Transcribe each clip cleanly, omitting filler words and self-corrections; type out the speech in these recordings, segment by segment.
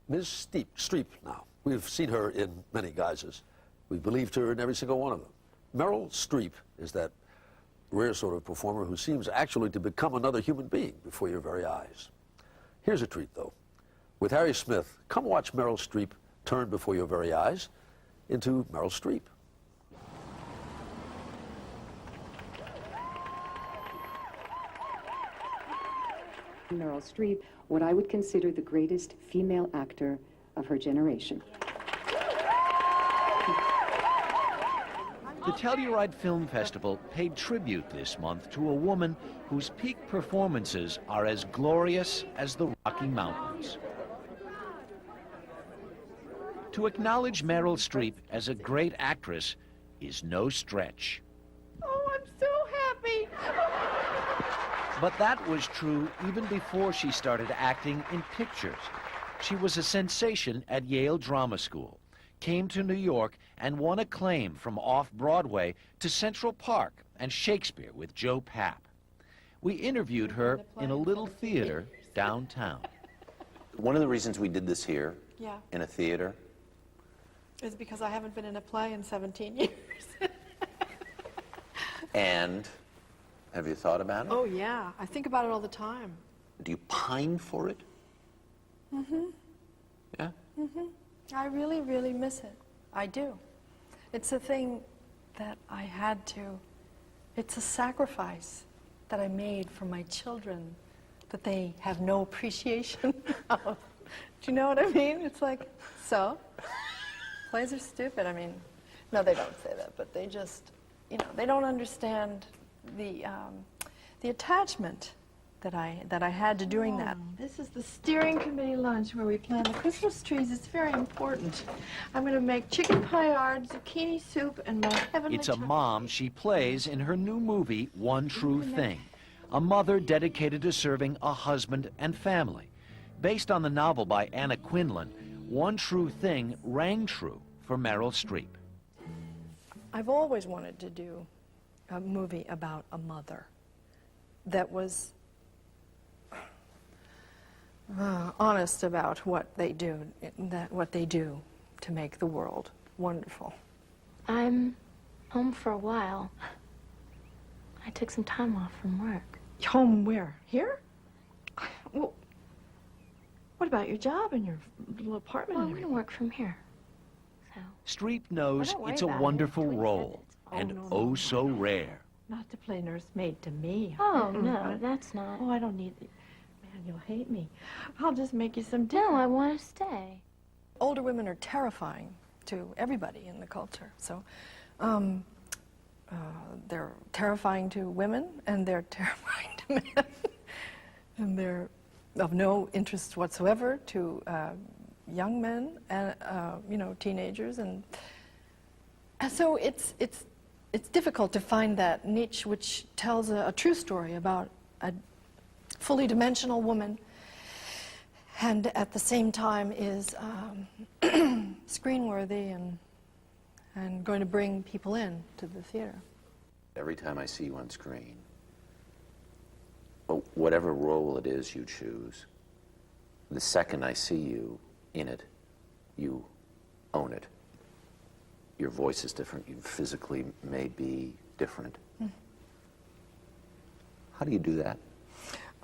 Ms. Streep now. We've seen her in many guises. We've believed her in every single one of them. Meryl Streep is that rare sort of performer who seems actually to become another human being before your very eyes. Here's a treat, though. With Harry Smith, come watch Meryl Streep turn before your very eyes into Meryl Streep. Meryl Streep, what I would consider the greatest female actor of her generation. The Telluride Film Festival paid tribute this month to a woman whose peak performances are as glorious as the Rocky Mountains. To acknowledge Meryl Streep as a great actress is no stretch. Oh, I'm so happy. But that was true even before she started acting in pictures. She was a sensation at Yale Drama School, came to New York, and won acclaim from off-Broadway to Central Park and Shakespeare with Joe Papp. We interviewed her in a little theater downtown. One of the reasons we did this here, in a theater, is because I haven't been in a play in 17 years. and have you thought about it? Oh, yeah. I think about it all the time. Do you pine for it? Mm-hmm. Yeah? Mm-hmm. I really, really miss it. I do. It's a thing that I had to. It's a sacrifice that I made for my children that they have no appreciation of. Do you know what I mean? It's like, so? Plays are stupid. I mean, no, they don't say that, but they just, you know, they don't understand the attachment that I had to doing that. This is the steering committee lunch where we plan the Christmas trees. It's very important. I'm going to make chicken paillard, zucchini soup, and my heavenly It's a mom she plays in her new movie, One True Thing, a mother dedicated to serving a husband and family. Based on the novel by Anna Quinlan, One True Thing rang true for Meryl Streep. I've always wanted to do a movie about a mother that was honest about what they do, what they do to make the world wonderful. I'm home for a while. I took some time off from work. Home where? Here? Well, what about your job and your little apartment? Well, I'm going to work from here. So. Streep knows Well, don't it's a worry about it. wonderful 20 role, seconds. and oh so rare. Not to play nursemaid to me. Oh, no, that's not. Oh, I don't need it. Man, you'll hate me. I'll just make you some dinner. No, I want to stay. Older women are terrifying to everybody in the culture. So they're terrifying to women, and they're terrifying to men. And they're of no interest whatsoever to young men and, you know, teenagers. And so it's difficult to find that niche which tells a true story about a fully dimensional woman and at the same time is screen-worthy and going to bring people in to the theater. Every time I see you on screen, whatever role it is you choose, the second I see you in it, you own it. Your voice is different. You physically may be different. How do you do that?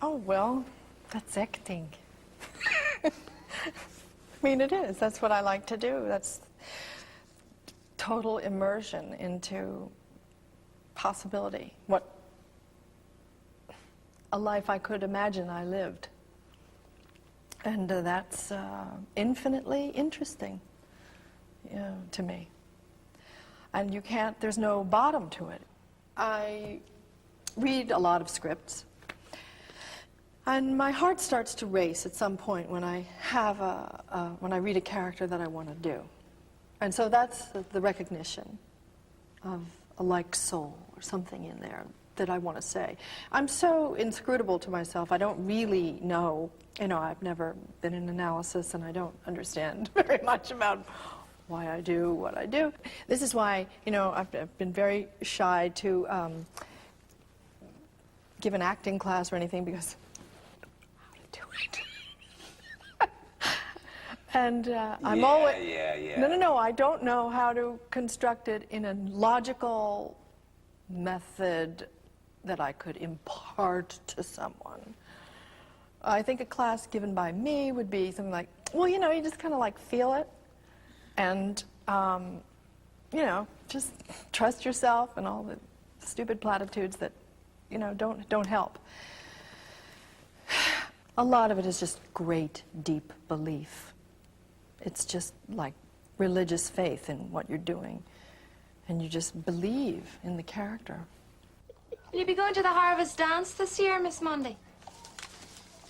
Oh, well, that's acting. I mean, it is. That's what I like to do. That's total immersion into possibility. What a life I could imagine I lived. And that's infinitely interesting to me. And you can't, there's no bottom to it. I read a lot of scripts, and my heart starts to race at some point when I have when I read a character that I want to do. And so that's the recognition of a like soul or something in there that I want to say. I'm so inscrutable to myself. I don't really know, you know, I've never been in analysis, and I don't understand very much about why I do what I do. This is why, you know, I've been very shy to give an acting class or anything, because I don't know how to do it. And I'm always... No, I don't know how to construct it in a logical method that I could impart to someone. I think a class given by me would be something like, well, you know, you just kind of like feel it. And, you know, just trust yourself and all the stupid platitudes that, you know, don't help. A lot of it is just great, deep belief. It's just like religious faith in what you're doing. And you just believe in the character. Will you be going to the Harvest Dance this year, Miss Monday?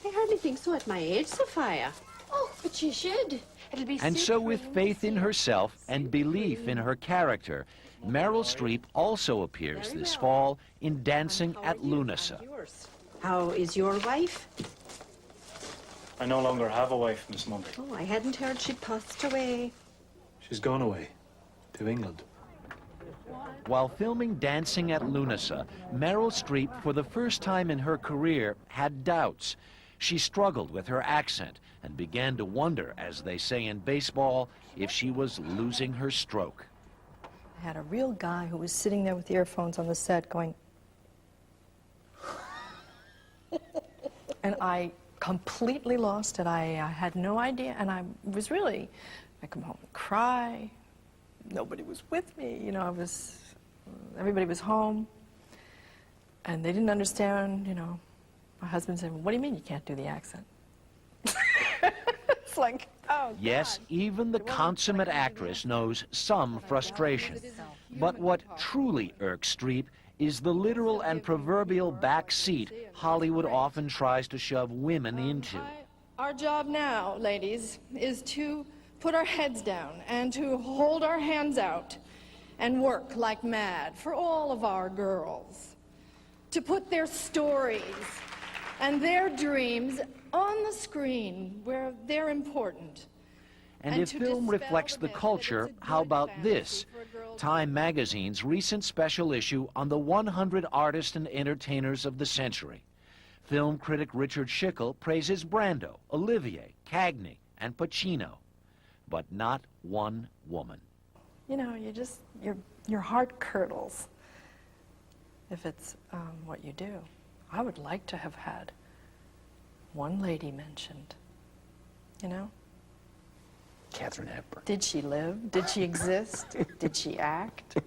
I hardly think so at my age, Sophia. Oh, but you should. It'll be And super so with thrilling faith to in see. herself and belief in her character, Meryl Streep also appears this fall in Dancing at Lunasa. How is your wife? I no longer have a wife, Miss Monday. Oh, I hadn't heard she'd passed away. She's gone away to England. While filming Dancing at Lunasa, Meryl Streep, for the first time in her career, had doubts. She struggled with her accent and began to wonder, as they say in baseball, if she was losing her stroke. I had a real guy who was sitting there with the earphones on the set going... And I completely lost it. I had no idea, and I was really... I come home and cry. Nobody was with me, you know, everybody was home, and they didn't understand, you know. My husband said, well, what do you mean you can't do the accent? It's like, oh, Yes, God. even the consummate actress knows some frustration. But what truly irks Streep is the literal and proverbial back seat Hollywood often tries to shove women into. Our job now, ladies, is to put our heads down and to hold our hands out and work like mad for all of our girls. To put their stories and their dreams on the screen where they're important. And if to film dispel reflects the the myth that culture, it's a how good about fantasy this? for a girl to Time magazine's recent special issue on the 100 artists and entertainers of the century. Film critic Richard Schickel praises Brando, Olivier, Cagney, and Pacino, but not one woman. You know, your heart curdles if it's what you do. I would like to have had one lady mentioned, you know? Katharine Hepburn. Did she live? Did she exist? Did she act?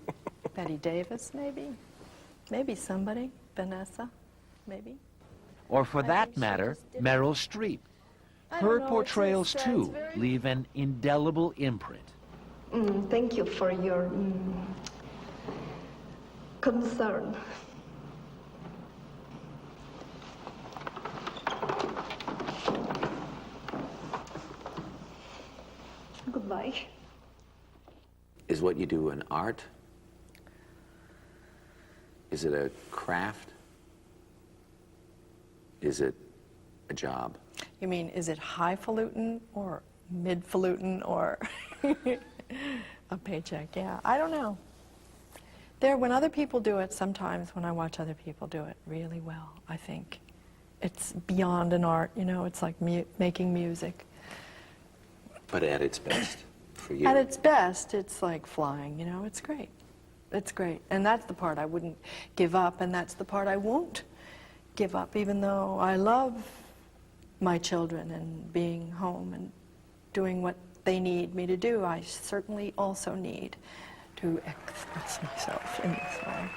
Betty Davis, maybe? Maybe somebody. Vanessa, maybe? Or for I that think she matter, just didn't. Meryl Streep. I Her don't know, portrayals, it's too, very- leave an indelible imprint. Thank you for your concern. Goodbye. Is what you do an art? Is it a craft? Is it a job? You mean, is it highfalutin or midfalutin or a paycheck? Yeah, I don't know. When other people do it, sometimes when I watch other people do it really well, I think it's beyond an art, you know, it's like making music. But at its best for you? At its best, it's like flying, you know, it's great. It's great. And that's the part I wouldn't give up, and that's the part I won't give up, even though I love my children and being home and doing what they need me to do. I certainly also need to express myself in this way.